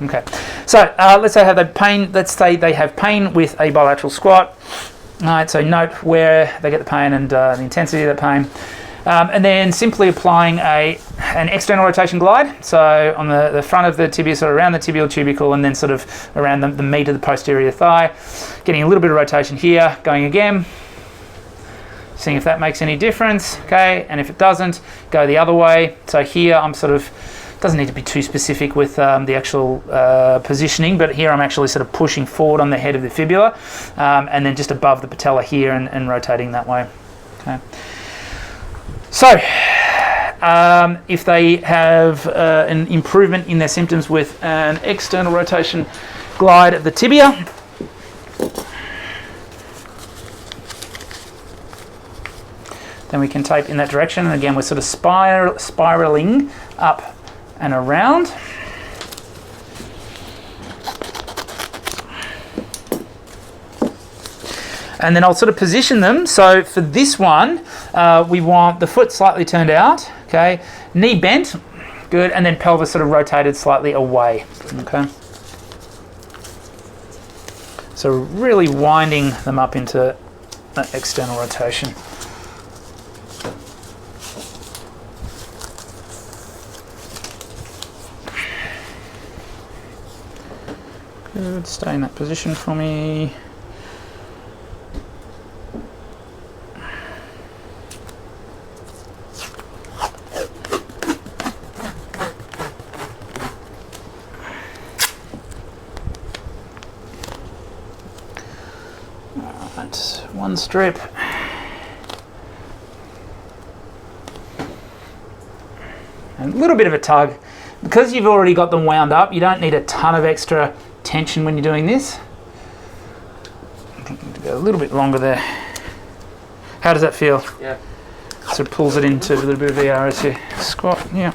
Okay, so let's say they have pain with a bilateral squat. All right, so note where they get the pain and the intensity of the pain. And then simply applying an external rotation glide, so on the front of the tibia, sort of around the tibial tubercle, and then sort of around the meat of the posterior thigh, getting a little bit of rotation here, going again, seeing if that makes any difference, okay, and if it doesn't, go the other way. So here I'm sort of, doesn't need to be too specific with the actual positioning, but here I'm actually sort of pushing forward on the head of the fibula, and then just above the patella here and rotating that way, okay. So, if they have an improvement in their symptoms with an external rotation glide of the tibia, then we can tape in that direction. And again, we're sort of spiraling up and around. And then I'll sort of position them. So for this one, we want the foot slightly turned out, okay, knee bent, good, and then pelvis sort of rotated slightly away, okay. So really winding them up into that external rotation. Good, stay in that position for me. One strip. And a little bit of a tug. Because you've already got them wound up, you don't need a ton of extra tension when you're doing this. I think you need to go a little bit longer there. How does that feel? Yeah. So it pulls it into a little bit of VR as you squat. Yeah.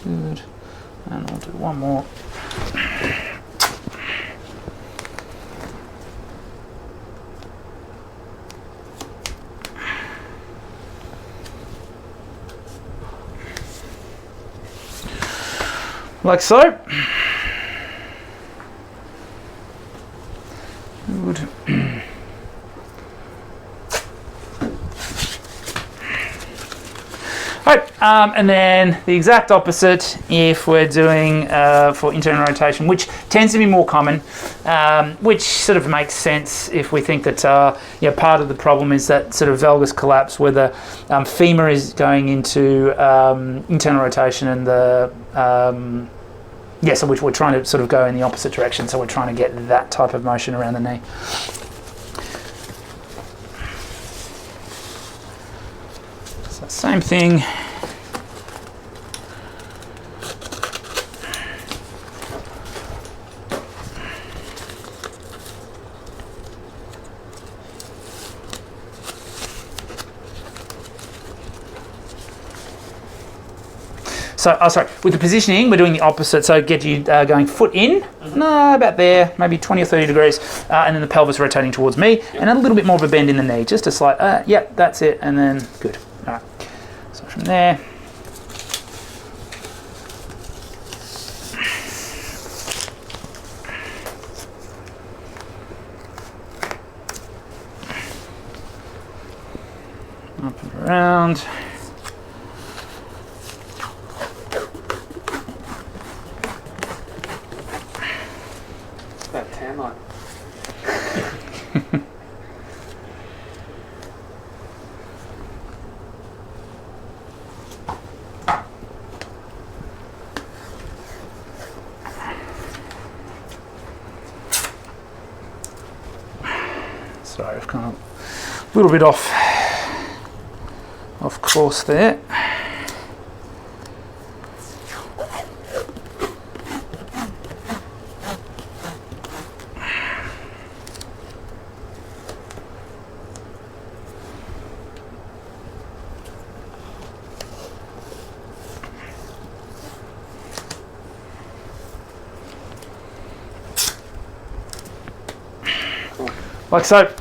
Good. And I'll do one more. Like so. Good. Right, and then the exact opposite if we're doing for internal rotation, which tends to be more common, which sort of makes sense if we think that part of the problem is that sort of valgus collapse where the femur is going into internal rotation and the so which we're trying to sort of go in the opposite direction, so we're trying to get that type of motion around the knee. So same thing. So, with the positioning, we're doing the opposite. So get you going foot in, about there, maybe 20 or 30 degrees, and then the pelvis rotating towards me, and a little bit more of a bend in the knee, just a slight, yep, that's it, and then good. All right, so from there. Up and around. About 10 on. Sorry, I've kind of a little bit off course there. Like so.